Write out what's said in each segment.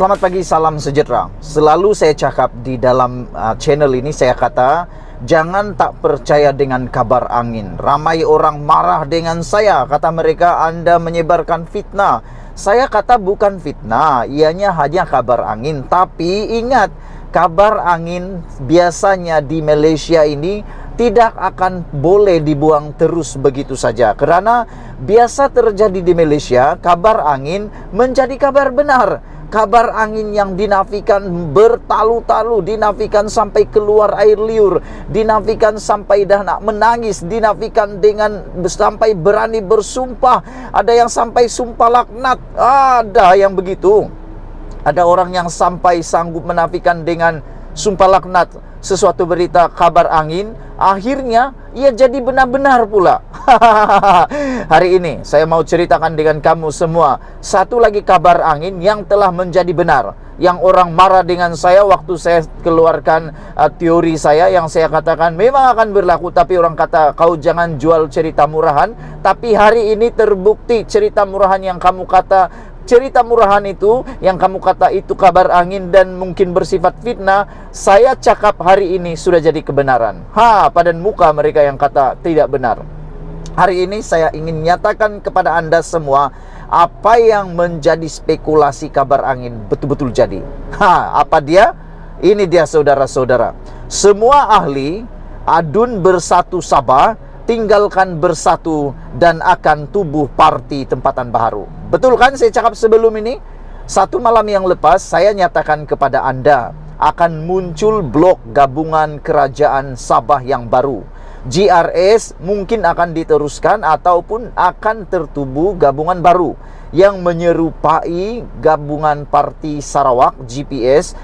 Selamat pagi, salam sejahtera. Selalu saya cakap di dalam channel ini, saya kata jangan tak percaya dengan kabar angin. Ramai orang marah dengan saya, kata mereka Anda menyebarkan fitnah. Saya kata bukan fitnah, ianya hanya kabar angin. Tapi ingat, kabar angin biasanya di Malaysia ini tidak akan boleh dibuang terus begitu saja. Karena biasa terjadi di Malaysia, kabar angin menjadi kabar benar. Kabar angin yang dinafikan bertalu-talu, dinafikan sampai keluar air liur, dinafikan sampai dah nak menangis, dinafikan dengan sampai berani bersumpah. Ada yang sampai sumpah laknat, ada yang begitu. Ada orang yang sampai sanggup menafikan dengan sumpah laknat sesuatu berita kabar angin, akhirnya ia jadi benar-benar pula. Hari ini saya mau ceritakan dengan kamu semua satu lagi kabar angin yang telah menjadi benar, yang orang marah dengan saya waktu saya keluarkan teori saya yang saya katakan memang akan berlaku, tapi orang kata kau jangan jual cerita murahan. Tapi hari ini terbukti cerita murahan yang kamu kata, cerita murahan itu yang kamu kata itu kabar angin dan mungkin bersifat fitnah, saya cakap hari ini sudah jadi kebenaran. Padan muka mereka yang kata tidak benar. Hari ini saya ingin nyatakan kepada Anda semua, apa yang menjadi spekulasi kabar angin betul-betul jadi. Apa dia? Ini dia saudara-saudara. Semua ahli adun bersatu Sabah, tinggalkan bersatu dan akan tubuh parti tempatan baharu. Betul kan saya cakap sebelum ini? Satu malam yang lepas saya nyatakan kepada Anda akan muncul blok gabungan kerajaan Sabah yang baru. GRS mungkin akan diteruskan ataupun akan tertubuh gabungan baru yang menyerupai gabungan parti Sarawak GPS,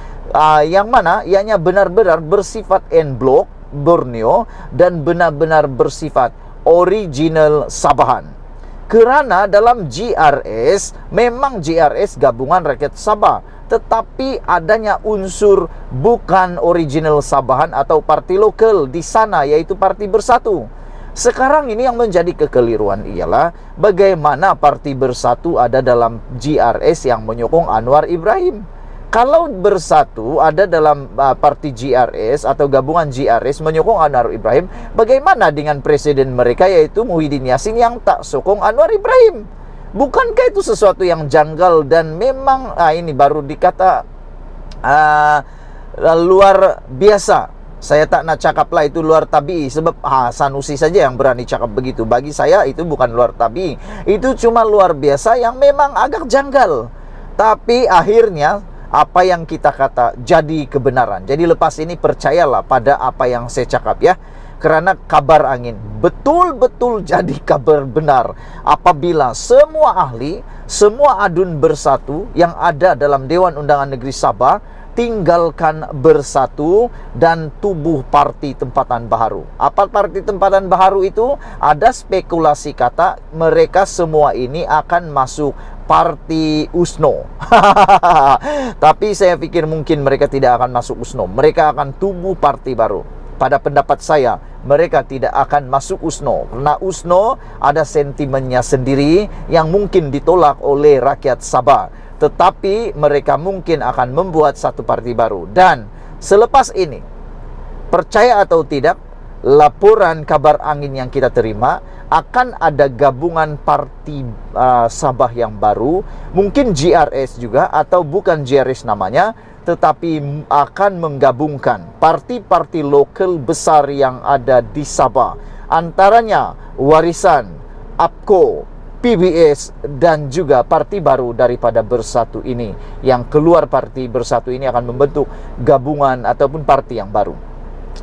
yang mana ianya benar-benar bersifat en blok Borneo dan benar-benar bersifat original Sabahan. Kerana dalam GRS, memang GRS gabungan rakyat Sabah, tetapi adanya unsur bukan original Sabahan atau parti lokal di sana, yaitu Parti Bersatu. Sekarang ini yang menjadi kekeliruan ialah bagaimana Parti Bersatu ada dalam GRS yang menyokong Anwar Ibrahim. Kalau Bersatu ada dalam parti GRS atau gabungan GRS menyokong Anwar Ibrahim, bagaimana dengan presiden mereka yaitu Muhyiddin Yassin yang tak sokong Anwar Ibrahim? Bukankah itu sesuatu yang janggal dan memang ini baru dikata luar biasa. Saya tak nak cakaplah itu luar tabii, sebab Sanusi saja yang berani cakap begitu. Bagi saya itu bukan luar tabii, itu cuma luar biasa yang memang agak janggal. Tapi akhirnya apa yang kita kata jadi kebenaran. Jadi lepas ini percayalah pada apa yang saya cakap ya. Kerana kabar angin betul-betul jadi kabar benar apabila semua ahli, semua adun bersatu yang ada dalam Dewan Undangan Negeri Sabah tinggalkan bersatu dan tubuh Parti Tempatan Baharu. Apa Parti Tempatan Baharu itu? Ada spekulasi kata mereka semua ini akan masuk Parti USNO. Tapi saya pikir mungkin mereka tidak akan masuk USNO. Mereka akan tubuh parti baru. Pada pendapat saya, mereka tidak akan masuk USNO. Karena USNO ada sentimennya sendiri yang mungkin ditolak oleh rakyat Sabah. Tetapi mereka mungkin akan membuat satu parti baru. Dan selepas ini, percaya atau tidak, laporan kabar angin yang kita terima akan ada gabungan parti Sabah yang baru, mungkin GRS juga atau bukan GRS namanya, tetapi akan menggabungkan parti-parti lokal besar yang ada di Sabah, antaranya Warisan, APKO, PBS dan juga parti baru daripada Bersatu ini. Yang keluar Parti Bersatu ini akan membentuk gabungan ataupun parti yang baru.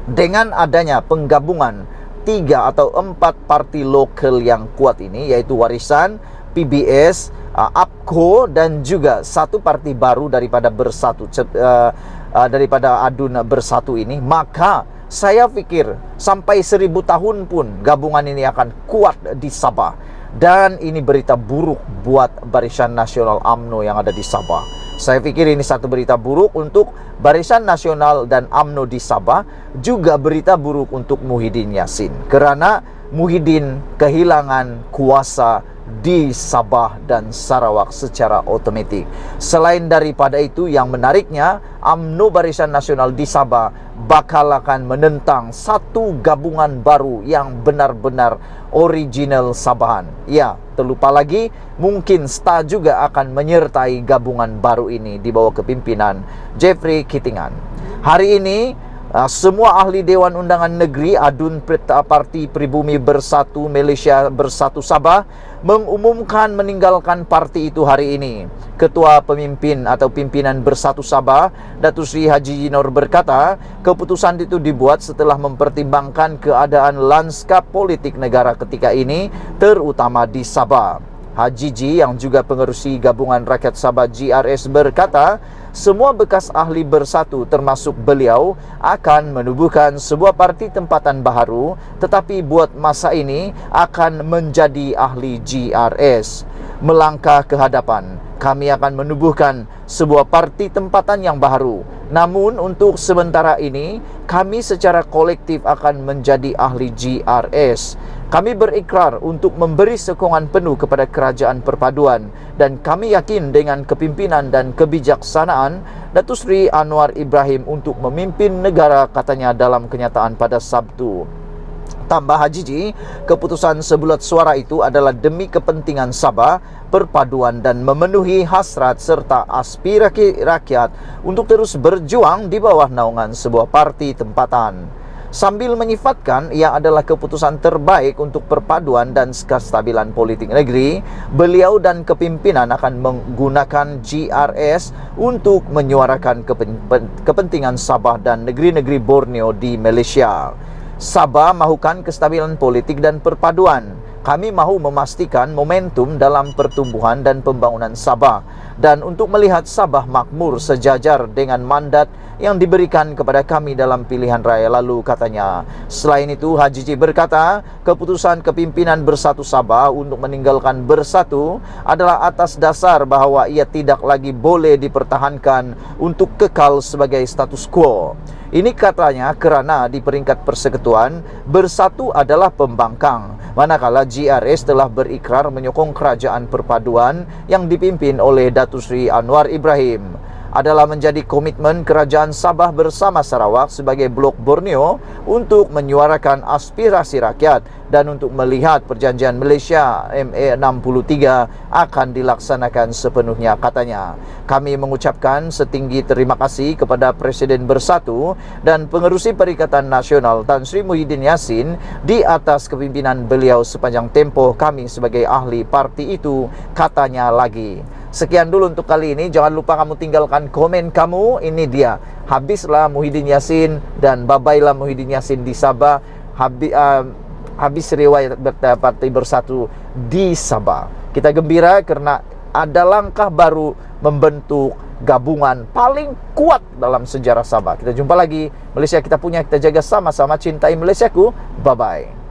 Dengan adanya penggabungan 3 atau 4 parti lokal yang kuat ini, yaitu Warisan, PBS, APKO dan juga satu parti baru daripada Bersatu, daripada adun Bersatu ini, maka saya pikir sampai 1000 tahun pun gabungan ini akan kuat di Sabah. Dan ini berita buruk buat Barisan Nasional UMNO yang ada di Sabah. Saya pikir ini satu berita buruk untuk Barisan Nasional dan UMNO di Sabah, juga berita buruk untuk Muhyiddin Yassin. Kerana Muhyiddin kehilangan kuasa di Sabah dan Sarawak secara otomatik. Selain daripada itu, yang menariknya, UMNO Barisan Nasional di Sabah bakal akan menentang satu gabungan baru yang benar-benar original Sabahan. Ya, terlupa lagi, mungkin STA juga akan menyertai gabungan baru ini di bawah kepimpinan Jeffrey Kitingan. Hari ini, semua ahli Dewan Undangan Negeri Adun Parti Pribumi Bersatu Malaysia Bersatu Sabah mengumumkan meninggalkan parti itu hari ini. Ketua Pemimpin atau Pimpinan Bersatu Sabah, Datuk Seri Haji Yinor berkata, keputusan itu dibuat setelah mempertimbangkan keadaan lanskap politik negara ketika ini, terutama di Sabah. Haji Ji yang juga pengerusi Gabungan Rakyat Sabah GRS berkata, semua bekas ahli Bersatu termasuk beliau akan menubuhkan sebuah parti tempatan baharu, tetapi buat masa ini akan menjadi ahli GRS. Melangkah ke hadapan, kami akan menubuhkan sebuah parti tempatan yang baharu. Namun untuk sementara ini, kami secara kolektif akan menjadi ahli GRS. Kami berikrar untuk memberi sokongan penuh kepada kerajaan perpaduan dan kami yakin dengan kepimpinan dan kebijaksanaan Datuk Seri Anwar Ibrahim untuk memimpin negara, katanya dalam kenyataan pada Sabtu. Tambah Haji Ji, keputusan sebulat suara itu adalah demi kepentingan Sabah, perpaduan dan memenuhi hasrat serta aspirasi rakyat untuk terus berjuang di bawah naungan sebuah parti tempatan. Sambil menyifatkan ia adalah keputusan terbaik untuk perpaduan dan kestabilan politik negeri, beliau dan kepimpinan akan menggunakan GRS untuk menyuarakan kepentingan Sabah dan negeri-negeri Borneo di Malaysia. Sabah mahukan kestabilan politik dan perpaduan. Kami mahu memastikan momentum dalam pertumbuhan dan pembangunan Sabah dan untuk melihat Sabah makmur sejajar dengan mandat yang diberikan kepada kami dalam pilihan raya lalu, katanya. Selain itu, Haji Ji berkata, keputusan kepimpinan Bersatu Sabah untuk meninggalkan Bersatu adalah atas dasar bahawa ia tidak lagi boleh dipertahankan untuk kekal sebagai status quo. Ini katanya kerana di peringkat persekutuan, Bersatu adalah pembangkang, manakala GRS telah berikrar menyokong kerajaan perpaduan yang dipimpin oleh Datuk Seri Anwar Ibrahim. Adalah menjadi komitmen kerajaan Sabah bersama Sarawak sebagai blok Borneo untuk menyuarakan aspirasi rakyat dan untuk melihat perjanjian Malaysia MA63 akan dilaksanakan sepenuhnya, katanya. Kami mengucapkan setinggi terima kasih kepada Presiden Bersatu dan Pengerusi Perikatan Nasional Tan Sri Muhyiddin Yassin di atas kepimpinan beliau sepanjang tempoh kami sebagai ahli parti itu, katanya lagi. Sekian dulu untuk kali ini. Jangan lupa kamu tinggalkan komen kamu. Ini dia, habislah Muhyiddin Yassin dan babailah Muhyiddin Yassin di Sabah. Habis riwayat Parti Bersatu di Sabah. Kita gembira kerana ada langkah baru membentuk gabungan paling kuat dalam sejarah Sabah. Kita jumpa lagi. Malaysia kita punya, kita jaga sama-sama. Cintai Malaysiaku. Bye-bye.